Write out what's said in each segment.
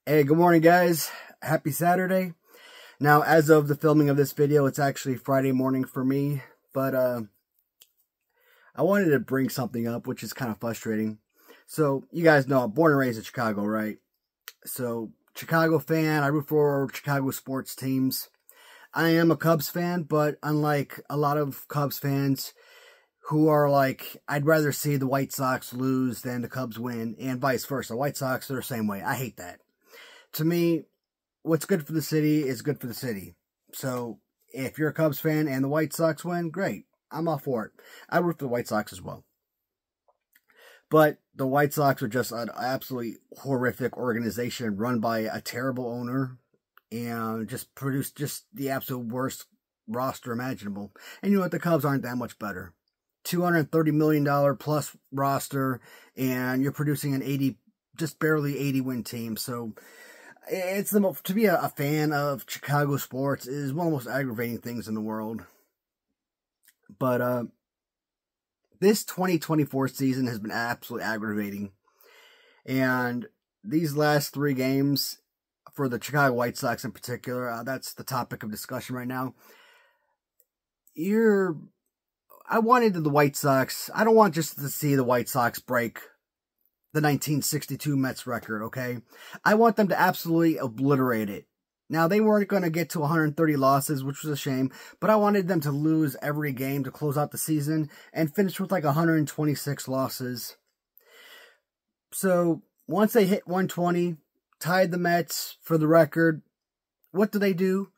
Hey, good morning, guys. Happy Saturday. Now, as of the filming of this video, it's actually Friday morning for me, but I wanted to bring something up, which is kind of frustrating. So, you guys know I'm born and raised in Chicago, right? So, Chicago fan, I root for Chicago sports teams. I am a Cubs fan, but unlike a lot of Cubs fans who are like, I'd rather see the White Sox lose than the Cubs win, and vice versa. White Sox are the same way. I hate that. To me, what's good for the city is good for the city. So, if you're a Cubs fan and the White Sox win, great. I'm all for it. I root for the White Sox as well. But the White Sox are just an absolutely horrific organization run by a terrible owner and just produce just the absolute worst roster imaginable. And you know what? The Cubs aren't that much better. $230 million plus roster, and you're producing an just barely 80 win team. So, it's to be a fan of Chicago sports is one of the most aggravating things in the world. But this 2024 season has been absolutely aggravating. And these last 3 games for the Chicago White Sox in particular, that's the topic of discussion right now. I wanted the White Sox, I don't want just to see the White Sox break the 1962 Mets record, okay? I want them to absolutely obliterate it. Now, they weren't going to get to 130 losses, which was a shame, but I wanted them to lose every game to close out the season and finish with like 126 losses. So, once they hit 120, tied the Mets for the record, what do?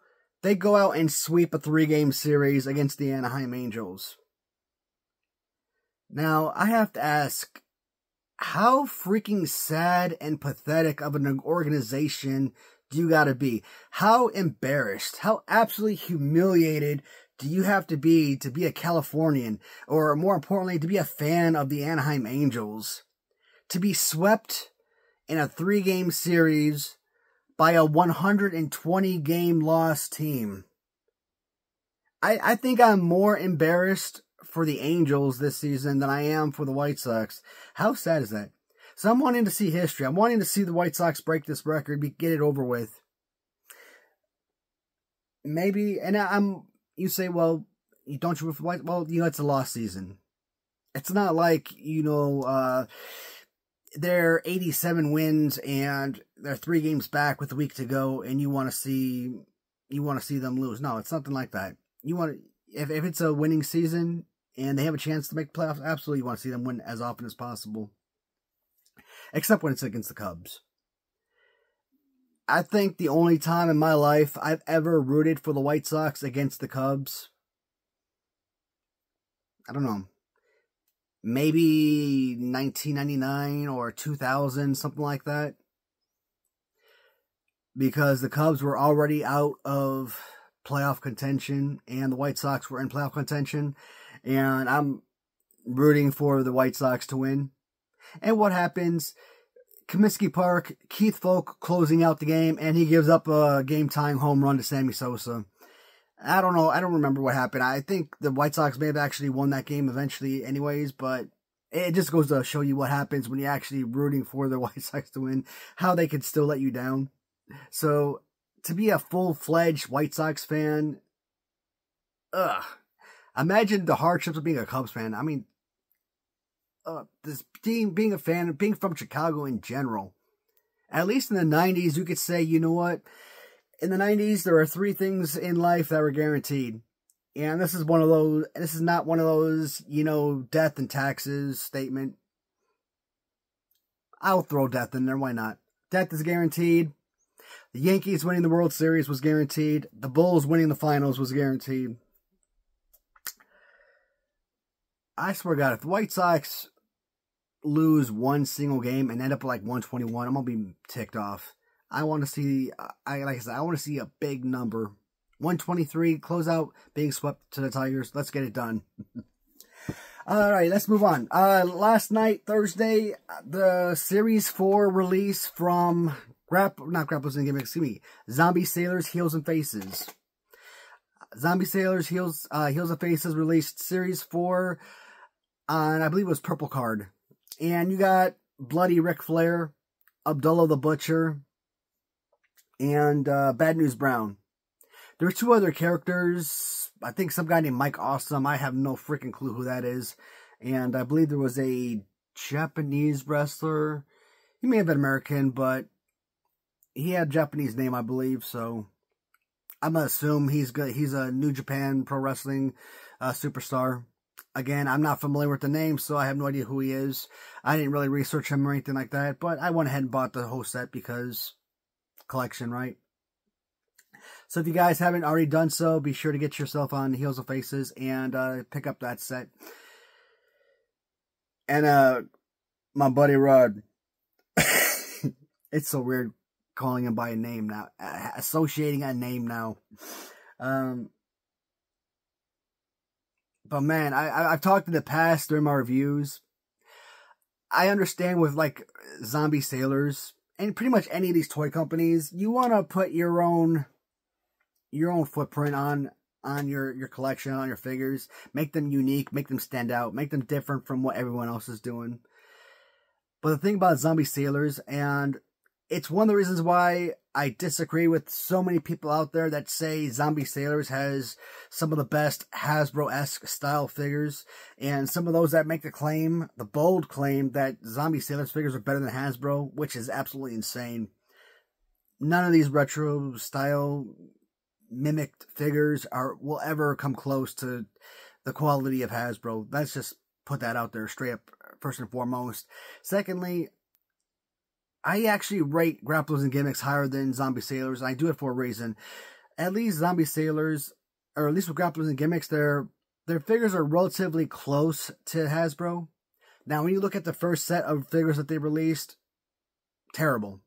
They go out and sweep a 3-game series against the Anaheim Angels. Now, I have to ask, how freaking sad and pathetic of an organization do you gotta be? How embarrassed, how absolutely humiliated do you have to be a Californian, or more importantly, to be a fan of the Anaheim Angels? To be swept in a 3-game series by a 120-game loss team. I think I'm more embarrassed for the Angels this season than I am for the White Sox. How sad is that? So I'm wanting to see history. I'm wanting to see the White Sox break this record, get it over with. Maybe, and you say, well, you don't root for White? Well, you know, it's a lost season. It's not like, you know, they're 87 wins and they're 3 games back with a week to go, and you want to see them lose. No, it's nothing like that. You want if it's a winning season and they have a chance to make playoffs, absolutely you want to see them win as often as possible. Except when it's against the Cubs. I think the only time in my life I've ever rooted for the White Sox against the Cubs, I don't know, maybe 1999 or 2000, something like that. Because the Cubs were already out of playoff contention and the White Sox were in playoff contention. And I'm rooting for the White Sox to win. And what happens? Comiskey Park, Keith Folk closing out the game, and he gives up a game-tying home run to Sammy Sosa. I don't know. I don't remember what happened. I think the White Sox may have actually won that game eventually anyways, but it just goes to show you what happens when you're actually rooting for the White Sox to win, how they could still let you down. So, to be a full-fledged White Sox fan, imagine the hardships of being a Cubs fan. I mean, this being a fan, being from Chicago in general. At least in the 90s, you could say, you know what? In the 90s, there are 3 things in life that were guaranteed. And this is one of those, this is not one of those, you know, death and taxes statement. I'll throw death in there, why not? Death is guaranteed. The Yankees winning the World Series was guaranteed. The Bulls winning the finals was guaranteed. I swear to God, if the White Sox lose one single game and end up like 121, I'm going to be ticked off. I want to see, like I said, I want to see a big number. 123, close out, being swept to the Tigers. Let's get it done. All right, let's move on. Last night, Thursday, the Series 4 release from Zombie Sailors, Heels and Faces. Zombie Sailors, Heels and Faces released Series 4 on, I believe it was Purple Card. And you got Bloody Ric Flair, Abdullah the Butcher, and Bad News Brown. There's two other characters. I think some guy named Mike Awesome. I have no freaking clue who that is. And I believe there was a Japanese wrestler. He may have been American, but he had a Japanese name, I believe. So I'm going to assume he's good. He's a New Japan Pro Wrestling superstar. Again, I'm not familiar with the name, so I have no idea who he is. I didn't really research him or anything like that, but I went ahead and bought the whole set because collection, right? So if you guys haven't already done so, be sure to get yourself on Heels of Faces and pick up that set. And my buddy Rod, it's so weird calling him by a name now, associating a name now. But man, I've talked in the past during my reviews. I understand with like Zombie Sailors and pretty much any of these toy companies, you want to put your own footprint on your collection, on your figures. Make them unique, make them stand out, make them different from what everyone else is doing. But the thing about Zombie Sailors, and it's one of the reasons why I disagree with so many people out there that say Zombie Sailors has some of the best Hasbro-esque style figures, and some of those that make the claim, the bold claim, that Zombie Sailors figures are better than Hasbro, which is absolutely insane. None of these retro style mimicked figures will ever come close to the quality of Hasbro. Let's just put that out there straight up, first and foremost. Secondly, I actually rate Grapplers and Gimmicks higher than Zombie Sailors, and I do it for a reason. At least Zombie Sailors, or at least with Grapplers and Gimmicks, their figures are relatively close to Hasbro. Now, when you look at the first set of figures that they released, terrible.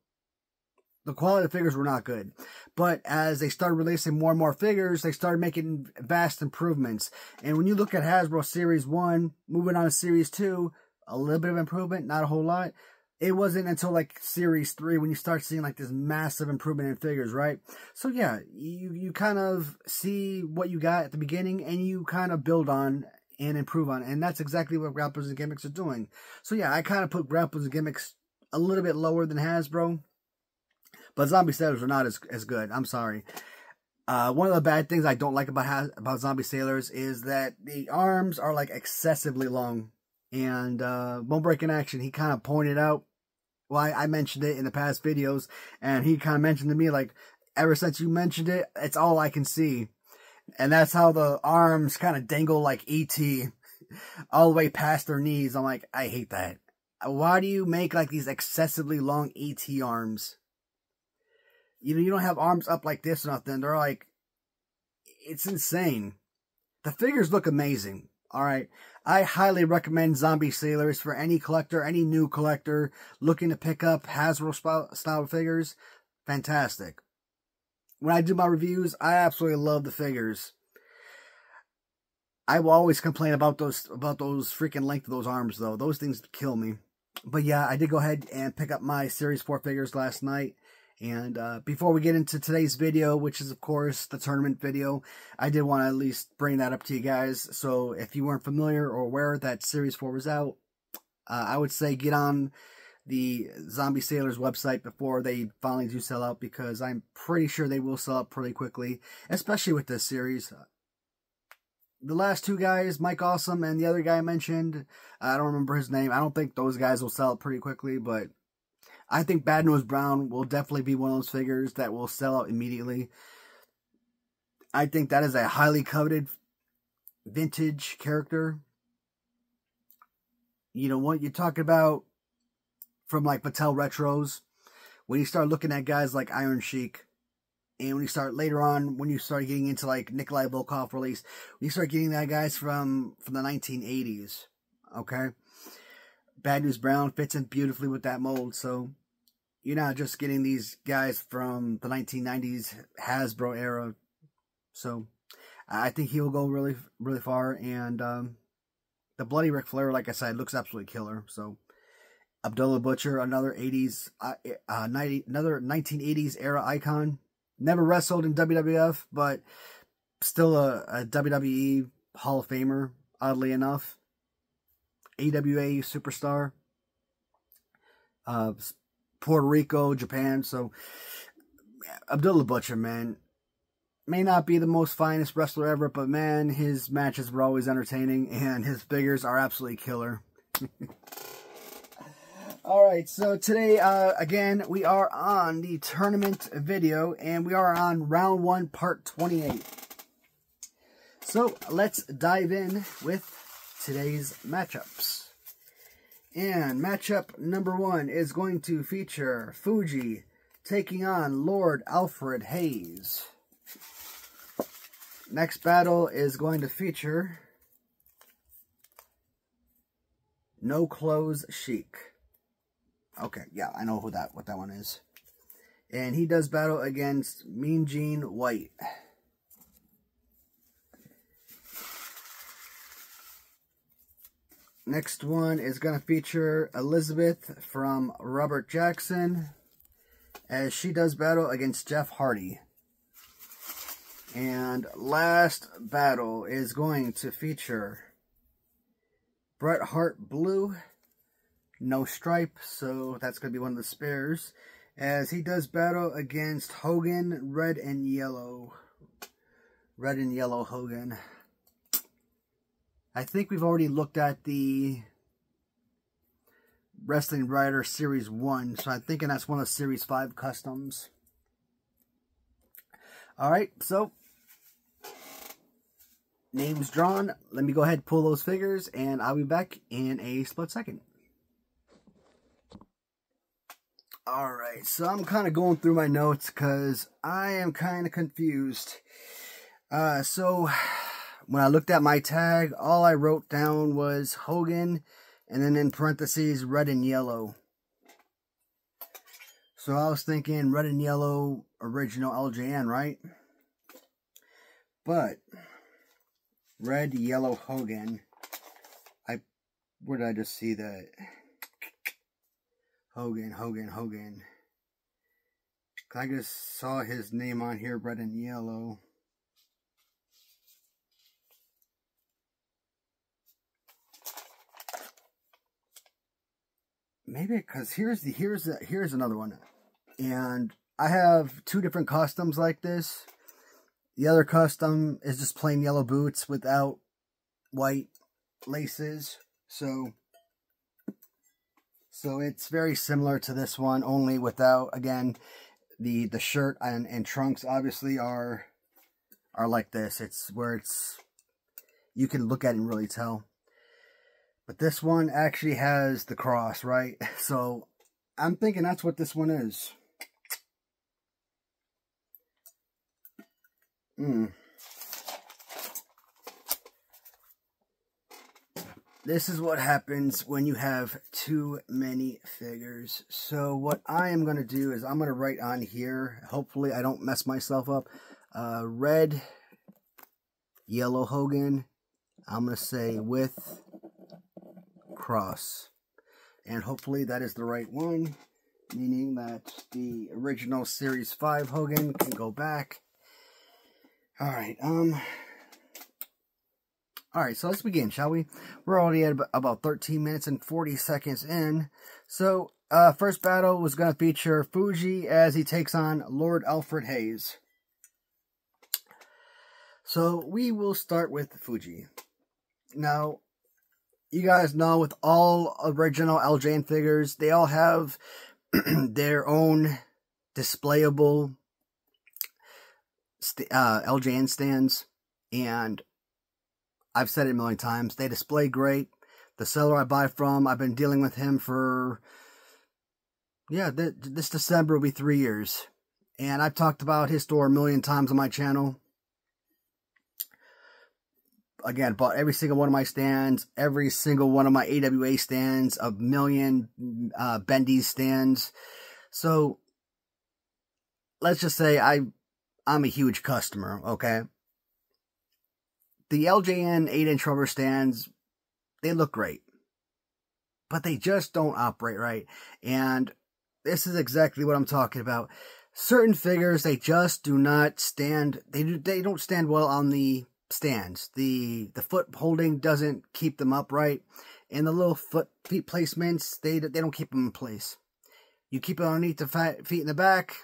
The quality of the figures were not good. But as they started releasing more and more figures, they started making vast improvements. And when you look at Hasbro Series 1, moving on to Series 2, a little bit of improvement, not a whole lot. It wasn't until like Series 3 when you start seeing like this massive improvement in figures, right? So yeah, you kind of see what you got at the beginning and you kind of build on and improve on it. And that's exactly what Grapplers and Gimmicks are doing. So yeah, I kind of put Grapplers and Gimmicks a little bit lower than Hasbro. But Zombie Sailors are not as good. I'm sorry. One of the bad things I don't like about Zombie Sailors is that the arms are like excessively long. And Bone Breaking Action, he kind of pointed out, well, I mentioned it in the past videos, and he kind of mentioned to me, like, ever since you mentioned it, it's all I can see. And that's how the arms kind of dangle like E.T. all the way past their knees. I'm like, I hate that. Why do you make like these excessively long E.T. arms? You know, you don't have arms up like this or nothing. They're like, it's insane. The figures look amazing. All right. I highly recommend Zombie Sailors for any collector, any new collector looking to pick up Hasbro style figures. Fantastic. When I do my reviews, I absolutely love the figures. I will always complain about those freaking length of those arms though. Those things kill me. But yeah, I did go ahead and pick up my Series 4 figures last night. And before we get into today's video, which is, of course, the tournament video, I did want to at least bring that up to you guys. So if you weren't familiar or aware that Series 4 was out, I would say get on the Zombie Sailors website before they finally do sell out, because I'm pretty sure they will sell out pretty quickly, especially with this series. The last two guys, Mike Awesome and the other guy I mentioned, I don't remember his name. I don't think those guys will sell out pretty quickly, but I think Bad News Brown will definitely be one of those figures that will sell out immediately. I think that is a highly coveted vintage character. You know, what you're talking about from like Mattel Retros, when you start looking at guys like Iron Sheik, and when you start later on, when you start getting into like Nikolai Volkov release, when you start getting that guys from the 1980s, okay? Bad News Brown fits in beautifully with that mold, so you're not just getting these guys from the 1990s Hasbro era. So I think he will go really, really far. And the Bloody Ric Flair, like I said, looks absolutely killer. So Abdullah Butcher, another 80s, another 1980s era icon. Never wrestled in WWF, but still a WWE Hall of Famer, oddly enough. AWA superstar. Puerto Rico, Japan. So Abdullah Butcher, man, may not be the most finest wrestler ever, but man, his matches were always entertaining, and his figures are absolutely killer. Alright, so today, again, we are on the tournament video, and we are on round 1, part 28. So, let's dive in with today's matchups. And matchup number 1 is going to feature Fuji taking on Lord Alfred Hayes. Next battle is going to feature No Clothes Chic. Okay, yeah, I know what that one is. And he does battle against Mean Gene White. Next one is going to feature Elizabeth from Robert Jackson, as she does battle against Jeff Hardy. And last battle is going to feature Bret Hart Blue, no stripe, so that's going to be one of the spares, as he does battle against Hogan Red and Yellow. Red and Yellow Hogan. I think we've already looked at the Wrestling Writer Series 1, so I'm thinking that's one of the Series 5 customs. Alright, so names drawn. Let me go ahead and pull those figures, and I'll be back in a split second. Alright, so I'm kind of going through my notes because I am kind of confused. So when I looked at my tag, all I wrote down was Hogan, and then in parentheses, red and yellow. So I was thinking red and yellow original LJN, right? But red, yellow Hogan. Where did I just see that? Hogan. I just saw his name on here, red and yellow. Maybe because here's another one, and I have 2 different customs like this. The other custom is just plain yellow boots without white laces, so it's very similar to this one, only without, again, the shirt and trunks obviously are like this. It's where you can look at it and really tell. But this one actually has the cross, right? So I'm thinking that's what this one is. This is what happens when you have too many figures. So what I am going to do is I'm going to write on here, hopefully I don't mess myself up, red, yellow Hogan. I'm going to say with cross. And hopefully that is the right one, meaning that the original Series 5 Hogan can go back. Alright, Alright, so let's begin, shall we? We're already at about 13 minutes and 40 seconds in. So, first battle was going to feature Fuji as he takes on Lord Alfred Hayes. So, we will start with Fuji. Now, you guys know with all original LJN figures, they all have their own displayable LJN stands, and I've said it a million times, they display great. The seller I buy from, I've been dealing with him for, this December will be 3 years. And I've talked about his store a million times on my channel. Again, bought every single one of my stands, every single one of my AWA stands, a million Bendy's stands. So, let's just say I'm a huge customer, okay? The LJN 8-inch rubber stands, they look great. But they just don't operate right. And this is exactly what I'm talking about. Certain figures, they just do not stand, they don't stand well on the stands. The foot holding doesn't keep them upright. And the little feet placements, they don't keep them in place. You keep it underneath the feet in the back,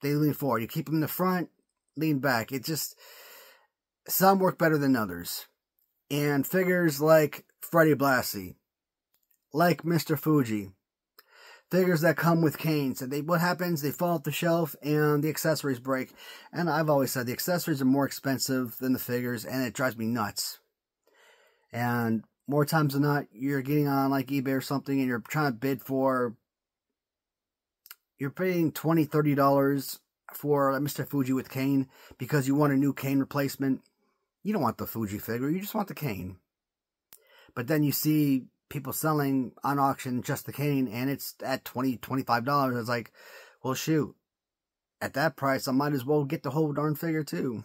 they lean forward. You keep them in the front, lean back. It just, some work better than others. And figures like Freddie Blassie, like Mr. Fuji, figures that come with canes. And what happens? They fall off the shelf and the accessories break. And I've always said the accessories are more expensive than the figures, and it drives me nuts. And more times than not, you're getting on like eBay or something, and you're trying to bid for, you're paying $20, $30 for Mr. Fuji with cane because you want a new cane replacement. You don't want the Fuji figure, you just want the cane. But then you see people selling on auction just the cane, and it's at $20, $25. It's like, well, shoot. At that price, I might as well get the whole darn figure, too.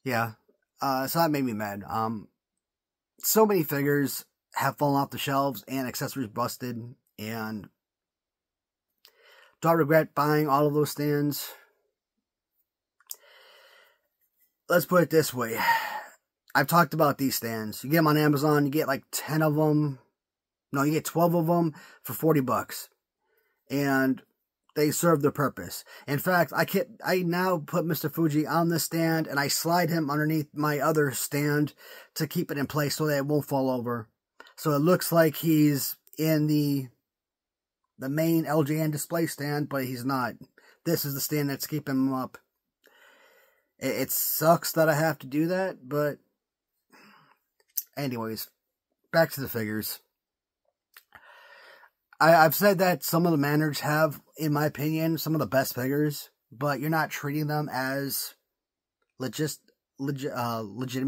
Yeah. So that made me mad. So many figures have fallen off the shelves and accessories busted. And do I regret buying all of those stands? Let's put it this way. I've talked about these stands. You get them on Amazon, you get like 10 of them. No, you get 12 of them for $40. And they serve their purpose. In fact, I now put Mr. Fuji on this stand, and I slide him underneath my other stand to keep it in place so that it won't fall over. So it looks like he's in the main LJN display stand, but he's not. This is the stand that's keeping him up. It sucks that I have to do that, but anyways, back to the figures. I've said that some of the managers have, in my opinion, some of the best figures, but you're not treating them as legitimate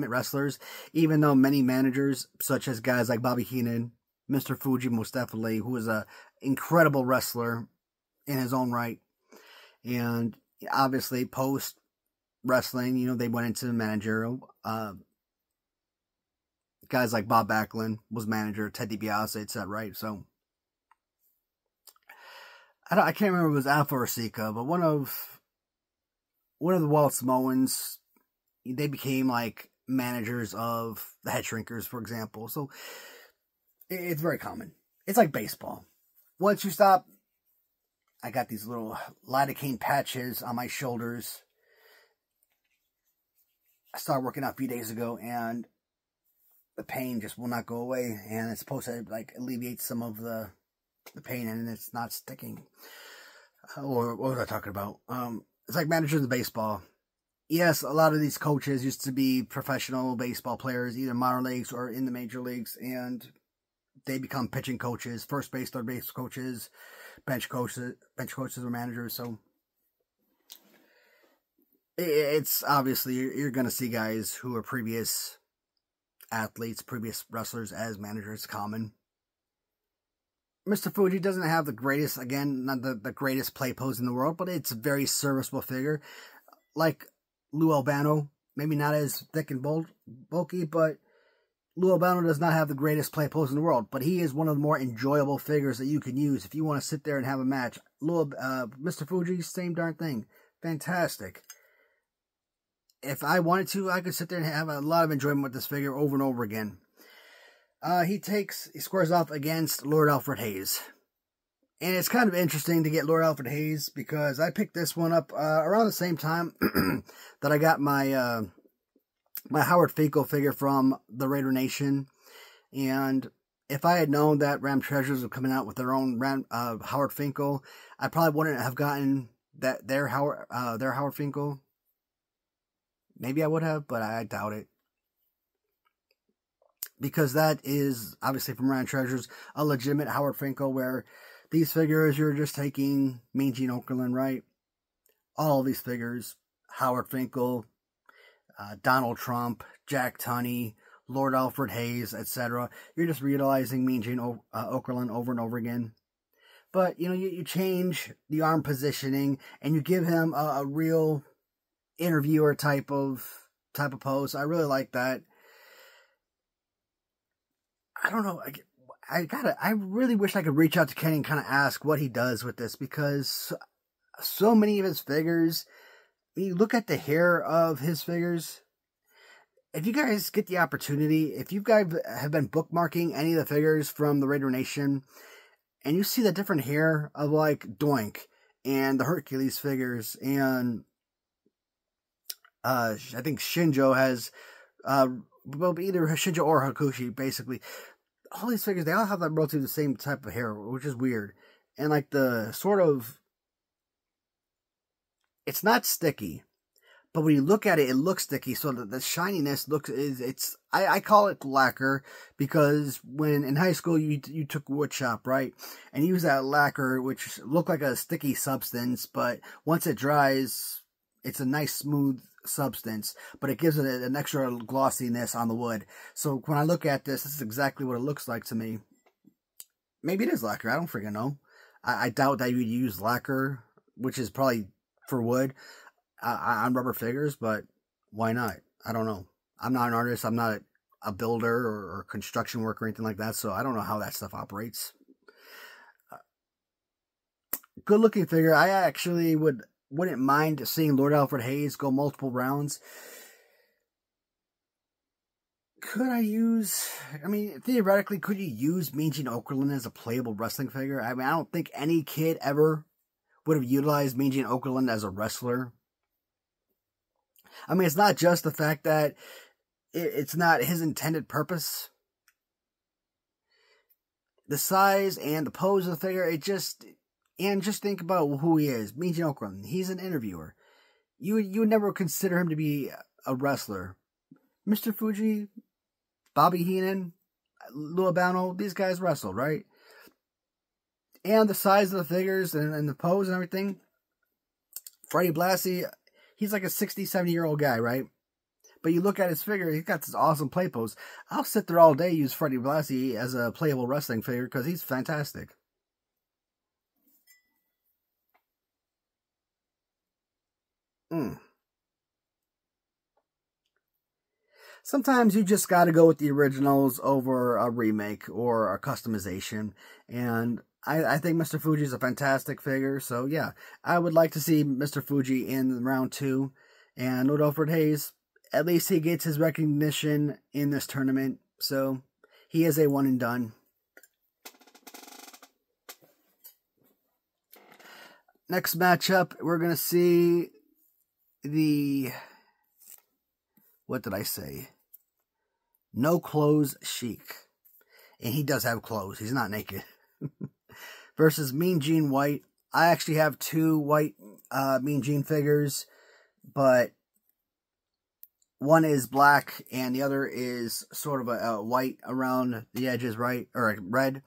wrestlers, even though many managers, such as guys like Bobby Heenan, Mr. Fuji most definitely, who is an incredible wrestler in his own right, and obviously post-wrestling, you know, they went into managerial. Guys like Bob Backlund was manager, Ted DiBiase, etc., right? So I can't remember if it was Alpha or Sika, but one of the Wild Samoans, they became like managers of the head shrinkers, for example. So it's very common. It's like baseball. Once you stop, I got these little lidocaine patches on my shoulders. I started working out a few days ago, and the pain just will not go away, and it's supposed to like alleviate some of the pain, and it's not sticking. Or what was I talking about? It's like managers in baseball. Yes, a lot of these coaches used to be professional baseball players, either minor leagues or in the major leagues, and they become pitching coaches, first base, third base coaches, bench coaches or managers. So it's obviously you're going to see guys who are previous athletes, previous wrestlers as managers, common. Mr. Fuji doesn't have the greatest, again, not the greatest play pose in the world, but it's a very serviceable figure. Like Lou Albano, maybe not as thick and bulky, but Lou Albano does not have the greatest play pose in the world, but he is one of the more enjoyable figures that you can use if you want to sit there and have a match. Mr. Fuji, same darn thing. Fantastic. If I wanted to, I could sit there and have a lot of enjoyment with this figure over and over again. He squares off against Lord Alfred Hayes. And it's kind of interesting to get Lord Alfred Hayes because I picked this one up around the same time that I got my my Howard Finkel figure from the Raider Nation. And if I had known that Ram Treasures were coming out with their own Howard Finkel, I probably wouldn't have gotten their Howard Finkel. Maybe I would have, but I doubt it. Because that is, obviously from Ram Treasures, a legitimate Howard Finkel, where these figures, you're just taking Mean Gene Okerlund, right? All of these figures, Howard Finkel, Donald Trump, Jack Tunney, Lord Alfred Hayes, etc. You're just utilizing Mean Gene Okerlund over and over again. But, you know, you change the arm positioning, and you give him a real interviewer type of pose. I really like that. I don't know. I really wish I could reach out to Kenny and kind of ask what he does with this, because so many of his figures, when you look at the hair of his figures, if you guys get the opportunity, if you guys have been bookmarking any of the figures from the Raider Nation, and you see the different hair of like Doink and the Hercules figures, and I think Shinjo has, well, either Shinjo or Hakushi, basically. All these figures, they all have that relatively the same type of hair, which is weird. And like the sort of, it's not sticky, but when you look at it, it looks sticky. So the shininess looks, I call it lacquer, because when in high school you took wood shop, right? And you use that lacquer, which looked like a sticky substance, but once it dries, it's a nice smooth substance, but it gives it an extra glossiness on the wood. So when I look at this is exactly what it looks like to me. Maybe it is lacquer, I don't freaking know. I doubt that you'd use lacquer, which is probably for wood, on rubber figures, but why not? I don't know. I'm not an artist, I'm not a builder or construction worker or anything like that, so I don't know how that stuff operates. Good looking figure. I actually wouldn't mind seeing Lord Alfred Hayes go multiple rounds. Could I use, I mean, theoretically, could you use Mean Gene Okerlund as a playable wrestling figure? I mean, I don't think any kid ever would have utilized Mean Gene Okerlund as a wrestler. I mean, it's not just the fact that it's not his intended purpose. The size and the pose of the figure, and just think about who he is. Mean Gene Okerlund, he's an interviewer. You would never consider him to be a wrestler. Mr. Fuji, Bobby Heenan, Lou Albano, these guys wrestled, right? And the size of the figures and the pose and everything. Freddie Blassie, he's like a 60, 70-year-old guy, right? But you look at his figure, he's got this awesome play pose. I'll sit there all day, use Freddie Blassie as a playable wrestling figure, because he's fantastic. Sometimes you just got to go with the originals over a remake or a customization. And I think Mr. Fuji is a fantastic figure. So yeah, I would like to see Mr. Fuji in round 2. And Lord Alfred Hayes, at least he gets his recognition in this tournament. So he is a one and done. Next matchup, we're going to see the, what did I say? No Clothes Sheik. And he does have clothes. He's not naked. Versus Mean Gene White. I actually have 2 white Mean Gene figures. But one is black and the other is sort of a white around the edges, right? Or red.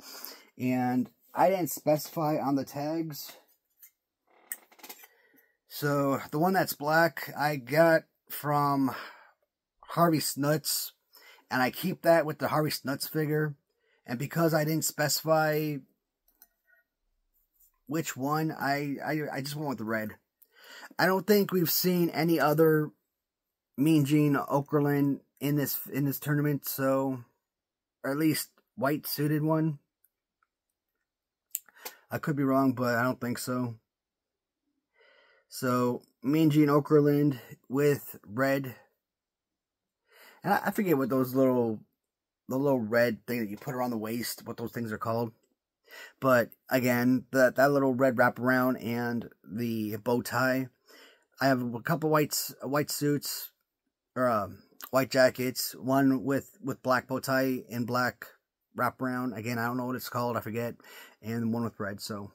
And I didn't specify on the tags. So the one that's black I got from Harvey Snuts. And I keep that with the Harvey Snuts figure. And because I didn't specify which one, I just went with the red. I don't think we've seen any other Mean Gene Okerlund in this tournament, so, or at least white suited one. I could be wrong, but I don't think so. So Mean Gene Okerlund with red. And I forget what those the little red thing that you put around the waist, what those things are called. But again, that little red wraparound and the bow tie. I have a couple white suits, or white jackets. One with black bow tie and black wraparound. Again, I don't know what it's called, I forget. And one with red, so.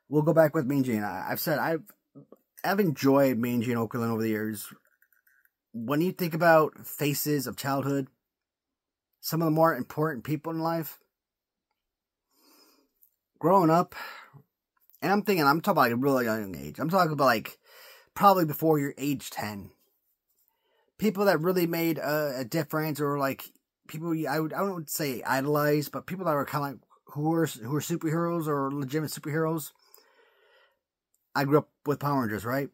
We'll go back with Mean Gene. I've said I've enjoyed Mean Gene Okerlund over the years. When you think about faces of childhood, some of the more important people in life, growing up, and I'm talking about like a really young age. I'm talking about like probably before you're age 10. People that really made a difference, or like people I wouldn't say idolize, but people that were kind of like who are superheroes or legitimate superheroes. I grew up with Power Rangers, right?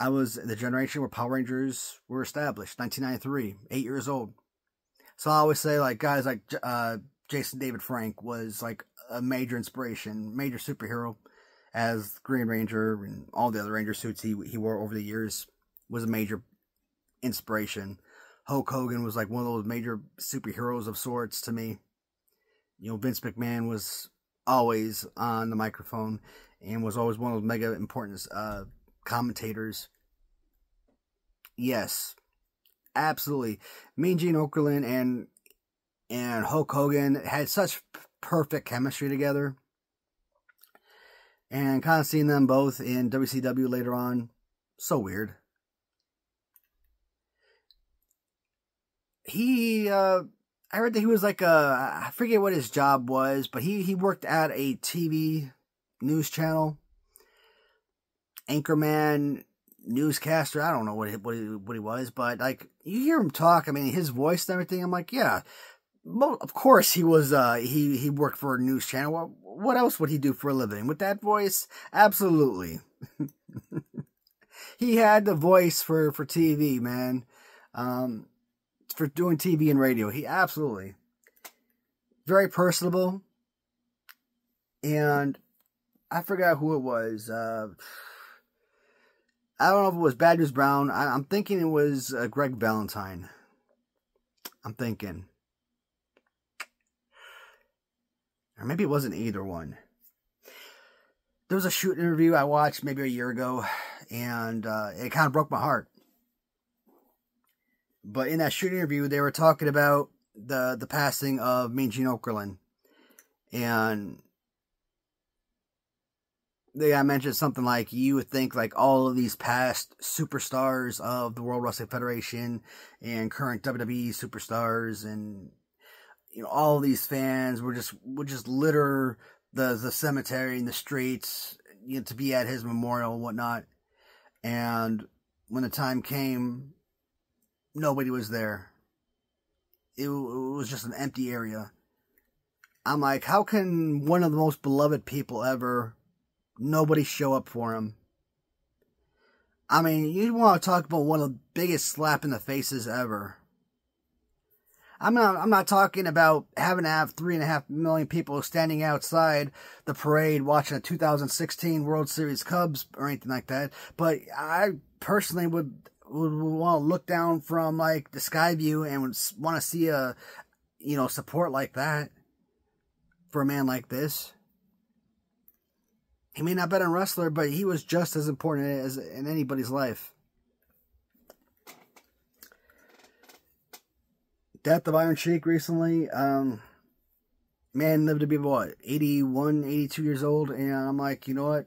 I was the generation where Power Rangers were established, 1993, 8 years old. So I always say, like, guys like Jason David Frank was, like, a major inspiration, major superhero, as Green Ranger and all the other Ranger suits he wore over the years was a major inspiration. Hulk Hogan was, like, one of those major superheroes of sorts to me. You know, Vince McMahon was always on the microphone and was always one of those mega important commentators. Yes, absolutely. Mean Gene Okerlund and Hulk Hogan had such perfect chemistry together. And kind of seeing them both in WCW later on, so weird. I heard that he was like I forget what his job was, but he worked at a TV news channel. Anchorman, newscaster, I don't know what he was, but like, you hear him talk, I mean, his voice and everything, I'm like, yeah, of course he was, he worked for a news channel. What else would he do for a living? With that voice? Absolutely. He had the voice for TV, man. For doing TV and radio. He absolutely. Very personable. And I forgot who it was. I don't know if it was Bad News Brown. I'm thinking it was Greg Valentine. I'm thinking. Or maybe it wasn't either one. There was a shoot interview I watched maybe a year ago, and it kind of broke my heart. But in that shoot interview, they were talking about the passing of Mean Gene Okerlund. And they mentioned something like, you would think like all of these past superstars of the World Wrestling Federation and current WWE superstars and, you know, all of these fans would just litter the cemetery and the streets, you know, to be at his memorial and whatnot. And when the time came, nobody was there. It was just an empty area. I'm like, how can one of the most beloved people ever, nobody show up for him? I mean, you want to talk about one of the biggest slap in the faces ever. I'm not talking about having to have 3.5 million people standing outside the parade watching a 2016 World Series Cubs or anything like that. But I personally would want to look down from like the sky view and would want to see a, you know, support like that for a man like this. He may not have been a wrestler, but he was just as important as in anybody's life. Death of Iron Sheik recently. Man lived to be, what, 81, 82 years old. And I'm like, you know what?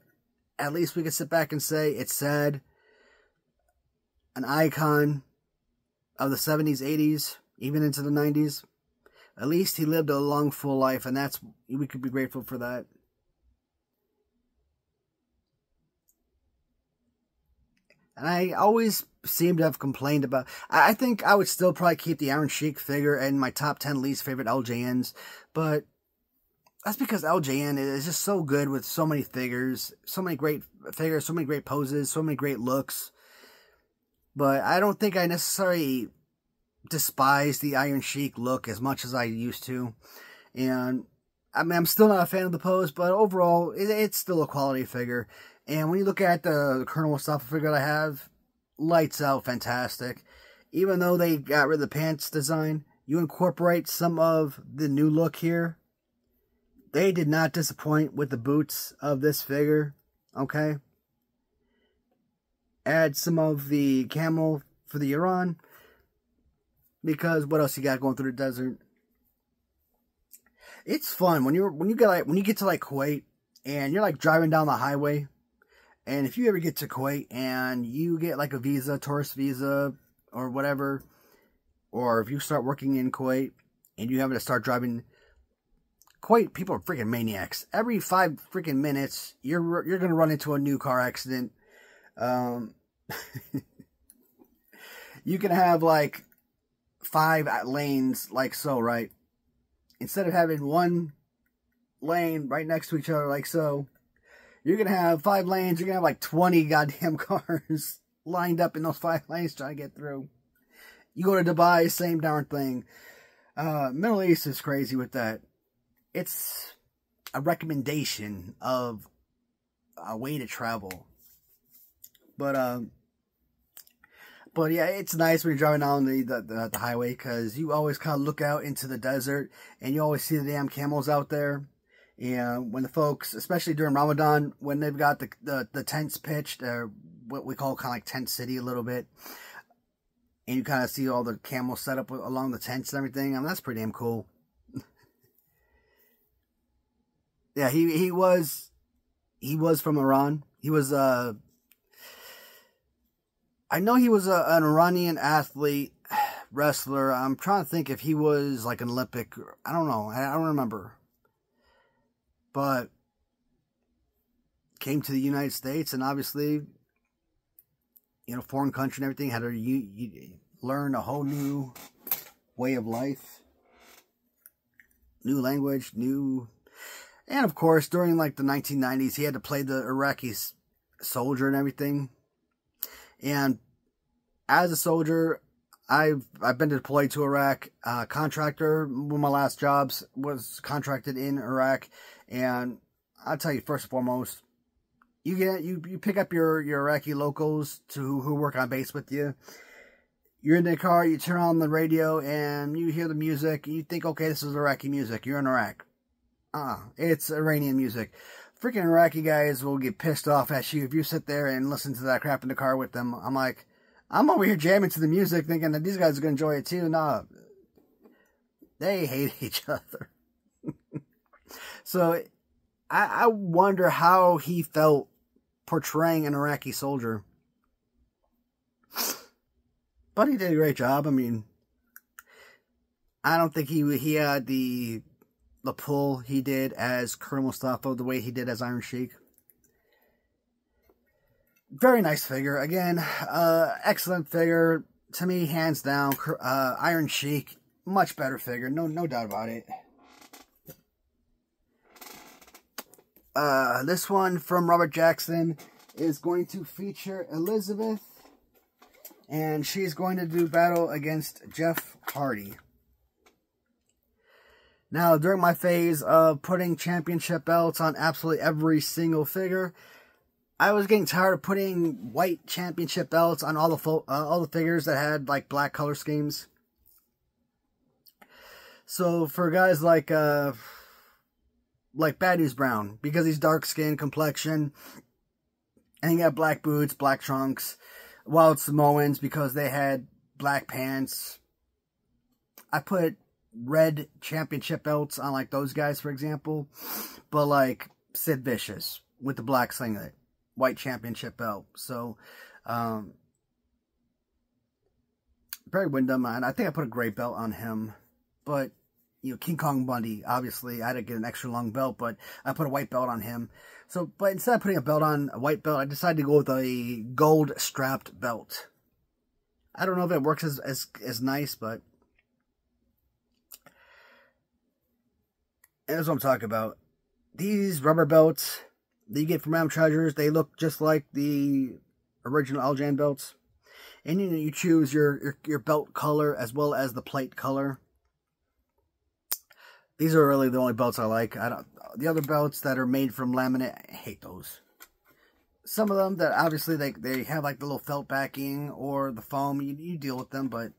At least we can sit back and say it's sad. An icon of the 70s, 80s, even into the 90s. At least he lived a long, full life. And we could be grateful for that. And I always seem to have complained about... I think I would still probably keep the Iron Sheik figure in my top 10 least favorite LJNs. But that's because LJN is just so good with so many figures. So many great figures, so many great poses, so many great looks. But I don't think I necessarily despise the Iron Sheik look as much as I used to. And I mean, I'm still not a fan of the pose, but overall, it's still a quality figure. And when you look at the Colonel Mustafa figure that I have, lights out fantastic. Even though they got rid of the pants design, you incorporate some of the new look here. They did not disappoint with the boots of this figure, okay? Add some of the camel for the Iran, because what else you got going through the desert? It's fun when you get to like Kuwait and you're like driving down the highway. And if you ever get to Kuwait and you get like a visa, tourist visa, or whatever, or if you start working in Kuwait and you have to start driving, Kuwait people are freaking maniacs. Every 5 freaking minutes, you're gonna run into a new car accident. You can have like 5 lanes like so, right? Instead of having one lane right next to each other like so, you're going to have 5 lanes. You're going to have like 20 goddamn cars lined up in those 5 lanes trying to get through. You go to Dubai, same darn thing. Middle East is crazy with that. It's a recommendation of a way to travel. But yeah, it's nice when you're driving down the highway, because you always kind of look out into the desert and you always see the damn camels out there. And when the folks, especially during Ramadan, when they've got the tents pitched, what we call kind of like tent city a little bit, and you kind of see all the camels set up along the tents and everything, I mean, that's pretty damn cool. Yeah, he was from Iran. He was I know he was an Iranian athlete, wrestler. I'm trying to think if he was like an Olympic. I don't know. I don't remember. But came to the United States, and obviously, you know, foreign country and everything, had to learn a whole new way of life, new language, and of course, during like the 1990s, he had to play the Iraqi soldier and everything. And as a soldier, I've been deployed to Iraq. Contractor, one of my last jobs was contracted in Iraq. And I'll tell you, first and foremost, you pick up your Iraqi locals who work on base with you. You're in the car, you turn on the radio, and you hear the music. And you think, okay, this is Iraqi music. You're in Iraq. It's Iranian music. Freaking Iraqi guys will get pissed off at you if you sit there and listen to that crap in the car with them. I'm like, I'm over here jamming to the music thinking that these guys are going to enjoy it too. Nah, they hate each other. So I wonder how he felt portraying an Iraqi soldier. But he did a great job. I mean, I don't think he had the pull he did as Colonel Mustafa, the way he did as Iron Sheik. Very nice figure. Again, excellent figure. To me, hands down, Iron Sheik, much better figure. No doubt about it. This one from Robert Jackson is going to feature Elizabeth, and she's going to do battle against Jeff Hardy. Now, during my phase of putting championship belts on absolutely every single figure, I was getting tired of putting white championship belts on all the figures that had like black color schemes. So for guys like Bad News Brown, because he's dark skin complexion, and he got black boots, black trunks. Wild Samoans, because they had black pants. I put red championship belts on like those guys, for example. But like Sid Vicious with the black singlet, white championship belt. So Barry Windham, and I think I put a gray belt on him. But you know, King Kong Bundy, obviously I had to get an extra long belt, but I put a white belt on him. So, but instead of putting a belt on a white belt, I decided to go with a gold strapped belt. I don't know if it works as nice, but and that's what I'm talking about. These rubber belts that you get from Ram Treasures, they look just like the original LJN belts. And you choose your belt color as well as the plate color. These are really the only belts I like. The other belts that are made from laminate, I hate those. Some of them that obviously they have like the little felt backing or the foam, you deal with them, but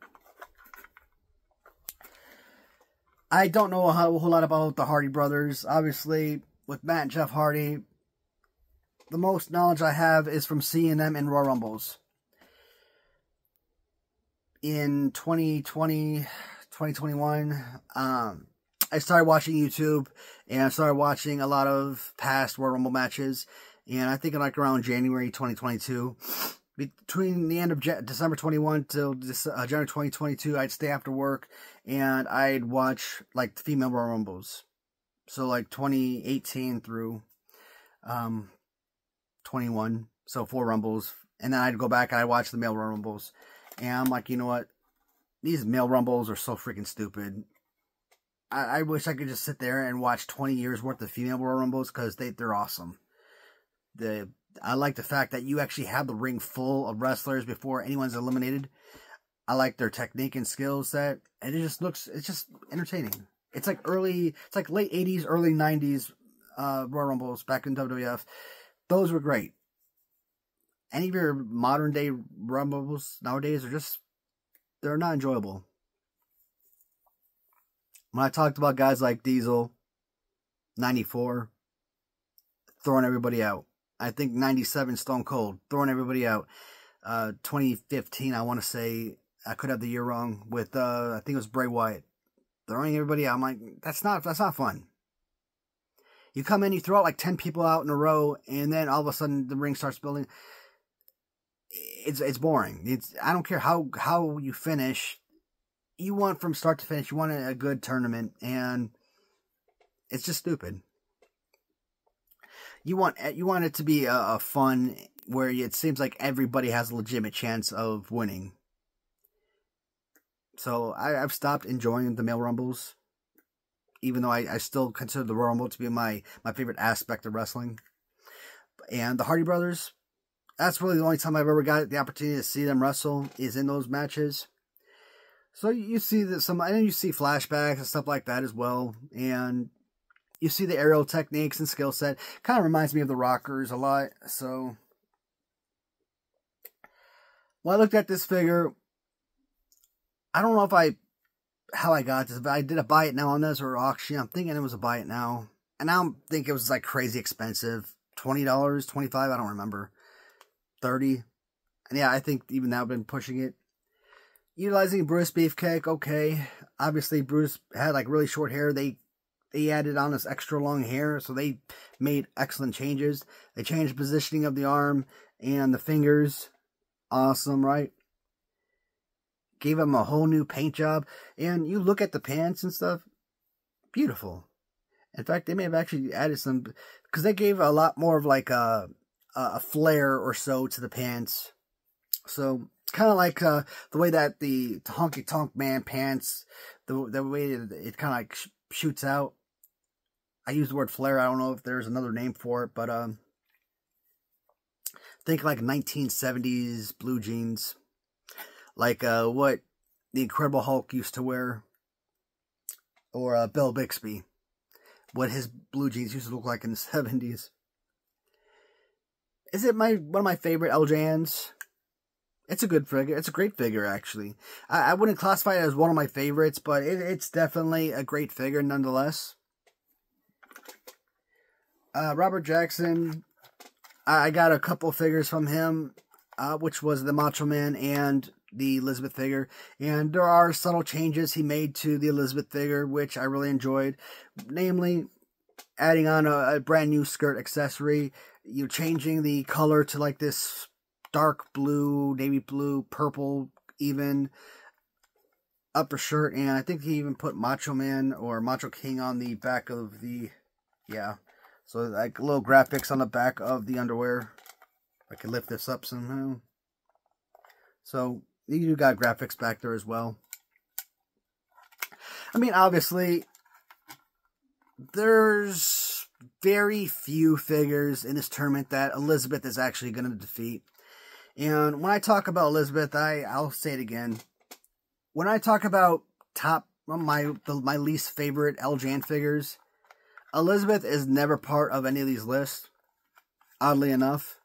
I don't know a whole lot about the Hardy brothers. Obviously, with Matt and Jeff Hardy, the most knowledge I have is from seeing them in Royal Rumbles. In 2020, 2021, I started watching YouTube, and I started watching a lot of past Royal Rumble matches, and I think like around January 2022, between the end of December 21 till January 2022, I'd stay after work, and I'd watch like the female Royal Rumbles. So like 2018 through 21, so 4 Rumbles, and then I'd go back and I'd watch the male Royal Rumbles, and I'm like, you know what, these male Rumbles are so freaking stupid. I wish I could just sit there and watch 20 years worth of female Royal Rumbles, because they're awesome. I like the fact that you actually have the ring full of wrestlers before anyone's eliminated. I like their technique and skill set, and it's just entertaining. It's like late 80s, early 90s Royal Rumbles back in WWF. Those were great. Any of your modern day Rumbles nowadays they're not enjoyable. When I talked about guys like Diesel, 94, throwing everybody out. I think 97, Stone Cold, throwing everybody out. 2015, I want to say, I could have the year wrong, with, I think it was Bray Wyatt, throwing everybody out. I'm like, that's not fun. You come in, you throw out like 10 people out in a row, and then all of a sudden the ring starts building. It's boring. I don't care how you finish. You want from start to finish. You want a good tournament, and it's just stupid. You want it to be a fun where it seems like everybody has a legitimate chance of winning. So I've stopped enjoying the male rumbles, even though I still consider the Royal Rumble to be my favorite aspect of wrestling. And the Hardy Brothers, that's really the only time I've ever got the opportunity to see them wrestle, is in those matches. So you see that and you see flashbacks and stuff like that as well, and you see the aerial techniques and skill set. Kind of reminds me of the Rockers a lot. So when I looked at this figure, I don't know how I got this, but I did a buy it now on this or auction. I'm thinking it was a buy it now, and I don't think it was like crazy expensive. $20, $25, I don't remember. 30, and yeah, I think even now I've been pushing it. Utilizing Bruce Beefcake, okay. Obviously, Bruce had like really short hair. They added on this extra long hair, so they made excellent changes. They changed the positioning of the arm and the fingers. Awesome, right? Gave him a whole new paint job. And you look at the pants and stuff, beautiful. In fact, they may have actually added some, because they gave a lot more of like a flare or so to the pants. So it's kind of like the way that the Honky Tonk Man pants, the way it kind of like shoots out. I use the word flare. I don't know if there's another name for it, but think like 1970s blue jeans, like what the Incredible Hulk used to wear, or Bill Bixby, what his blue jeans used to look like in the 70s. Is it one of my favorite LJNs? It's a good figure. It's a great figure, actually. I wouldn't classify it as one of my favorites, but it's definitely a great figure nonetheless. Robert Jackson, I got a couple figures from him, which was the Macho Man and the Elizabeth figure. And there are subtle changes he made to the Elizabeth figure, which I really enjoyed. Namely, adding on a brand new skirt accessory. You're changing the color to like this dark blue, navy blue, purple even upper shirt. And I think he even put Macho Man or Macho King on the back of the, yeah. So like little graphics on the back of the underwear. I can lift this up somehow. So you got graphics back there as well. I mean, obviously, there's very few figures in this tournament that Elizabeth is actually going to defeat. And when I talk about Elizabeth, I'll say it again. When I talk about my least favorite LJN figures, Elizabeth is never part of any of these lists, oddly enough.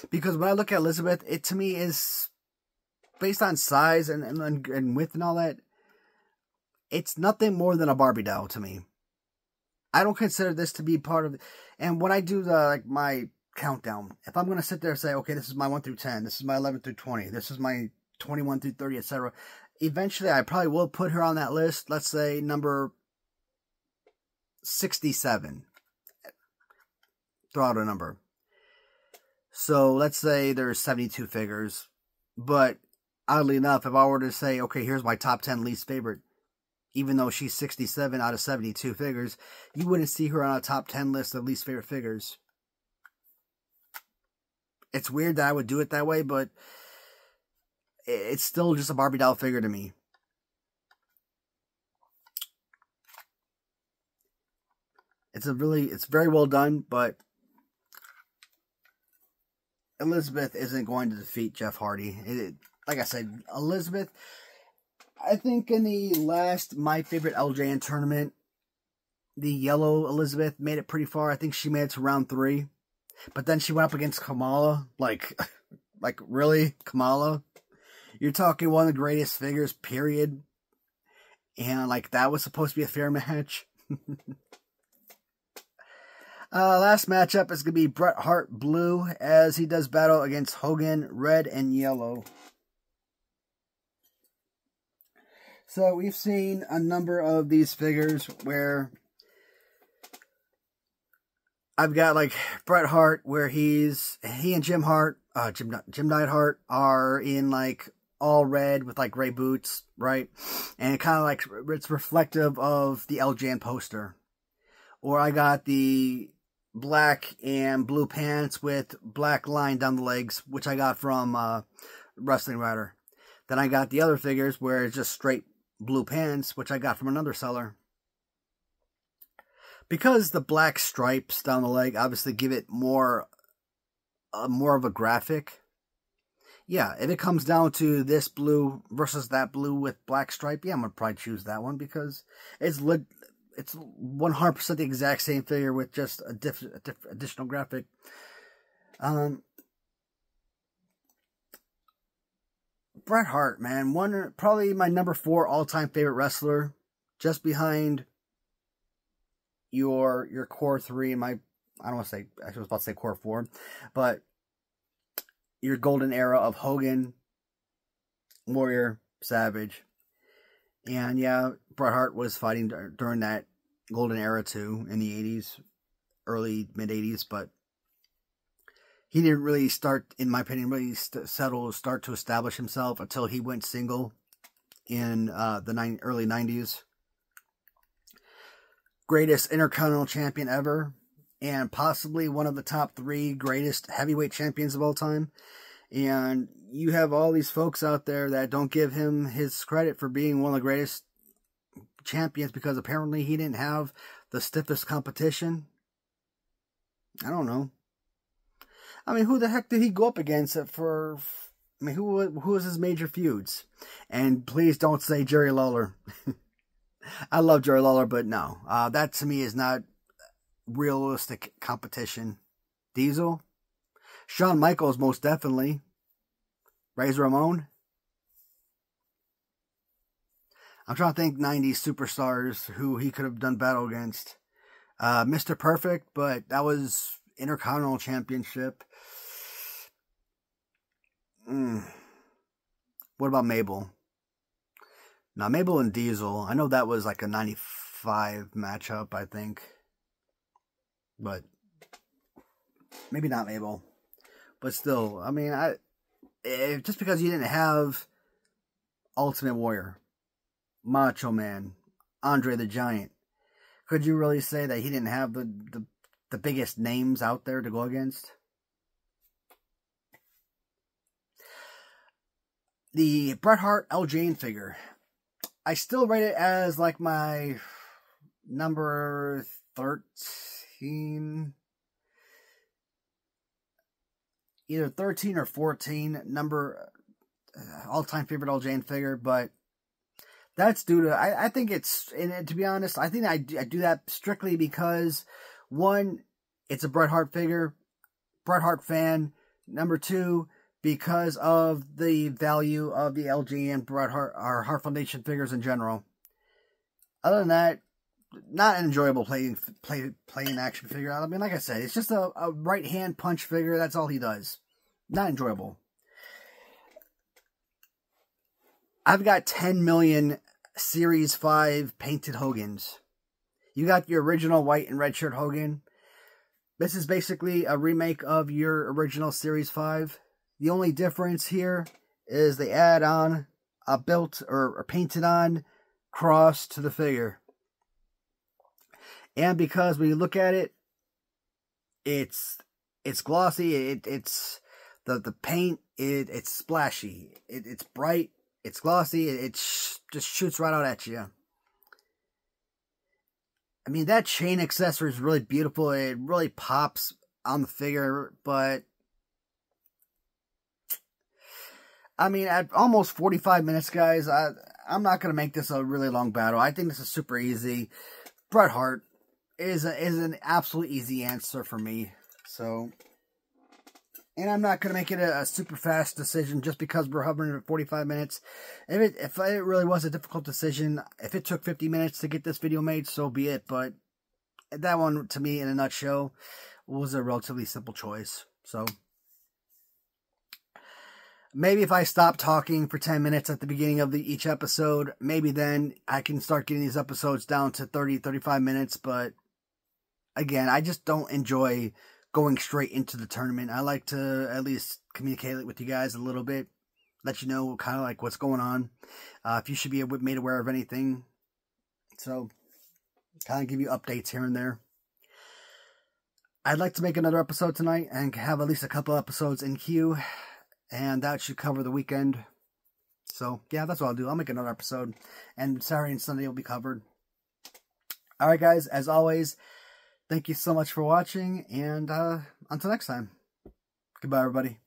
Because when I look at Elizabeth, it to me is, based on size and width and all that, it's nothing more than a Barbie doll to me. I don't consider this to be part of it. And when I do my countdown, if I'm going to sit there and say, okay, this is my 1 through 10, this is my 11 through 20, this is my 21 through 30, etc., eventually I probably will put her on that list. Let's say number 67. Throw out a number. So let's say there's 72 figures. But oddly enough, if I were to say, okay, here's my top 10 least favorite, even though she's 67 out of 72 figures, you wouldn't see her on a top 10 list of least favorite figures. It's weird that I would do it that way, but it's still just a Barbie doll figure to me. It's very well done, but Elizabeth isn't going to defeat Jeff Hardy. Like I said, Elizabeth, I think in the last My Favorite LJN tournament, the yellow Elizabeth made it pretty far. I think she made it to round 3. But then she went up against Kamala. Like really? Kamala? You're talking one of the greatest figures, period. And, like, that was supposed to be a fair match. Last matchup is going to be Bret Hart blue as he does battle against Hogan red and yellow. So we've seen a number of these figures where I've got like Bret Hart where he and Jim Neidhart are in like all red with like gray boots, right? And it kind of like it's reflective of the LJN poster. Or I got the black and blue pants with black line down the legs, which I got from Wrestling Rider. Then I got the other figures where it's just straight blue pants, which I got from another seller. Because the black stripes down the leg obviously give it more of a graphic. Yeah, if it comes down to this blue versus that blue with black stripe, yeah, I'm going to probably choose that one because it's 100% the exact same figure with just a additional graphic. Bret Hart, man, probably my number 4 all-time favorite wrestler, just behind your core 3 and I was about to say core 4, but your golden era of Hogan, Warrior, Savage. And yeah, Bret Hart was fighting during that golden era too, in the 80s, early, mid-80s, but he didn't really start, in my opinion, start to establish himself until he went single in the early 90s. Greatest Intercontinental Champion ever, and possibly one of the top 3 greatest heavyweight champions of all time. And you have all these folks out there that don't give him his credit for being one of the greatest champions because apparently he didn't have the stiffest competition. I don't know. I mean, who the heck did he go up against who was his major feuds? And please don't say Jerry Lawler. I love Jerry Lawler, but no. That to me is not realistic competition. Diesel? Shawn Michaels, most definitely. Razor Ramon? I'm trying to think 90s superstars who he could have done battle against. Mr. Perfect, but that was Intercontinental Championship. What about Mabel? Now, Mabel and Diesel, I know that was like a 95 matchup, I think. But maybe not Mabel. But still, I mean, just because you didn't have Ultimate Warrior, Macho Man, Andre the Giant, could you really say that he didn't have the biggest names out there to go against? The Bret Hart LJN figure, I still rate it as like my number 13, either 13 or 14 number all-time favorite LJN figure, but that's due to, I think it's, and to be honest, I think I do that strictly because, one, it's a Bret Hart figure, Bret Hart fan. Number 2, because of the value of the LJN Bret Hart, or Hart Foundation figures in general. Other than that, not an enjoyable playing action figure. I mean, like I said, it's just a right hand punch figure. That's all he does. Not enjoyable. I've got 10 million Series 5 painted Hogans. You got your original white and red shirt Hogan. This is basically a remake of your original Series 5. The only difference here is they add on a built or painted on cross to the figure. And because when you look at it, it's glossy, it's the paint, it's splashy, it's bright, it's glossy, it just shoots right out at you. I mean, that chain accessory is really beautiful. It really pops on the figure, but I mean, at almost 45 minutes, guys, I'm not going to make this a really long battle. I think this is super easy. Bret Hart is an absolute easy answer for me. So, and I'm not going to make it a super fast decision just because we're hovering at 45 minutes. If it really was a difficult decision, if it took 50 minutes to get this video made, so be it. But that one, to me, in a nutshell, was a relatively simple choice. So maybe if I stop talking for 10 minutes at the beginning of each episode, maybe then I can start getting these episodes down to 30, 35 minutes. But again, I just don't enjoy going straight into the tournament. I like to at least communicate with you guys a little bit, let you know kind of like what's going on, if you should be made aware of anything. So kind of give you updates here and there. I'd like to make another episode tonight and have at least a couple episodes in queue, and that should cover the weekend. So yeah, that's what I'll do. I'll make another episode, and Saturday and Sunday will be covered. Alright guys, as always, thank you so much for watching, and until next time, goodbye everybody.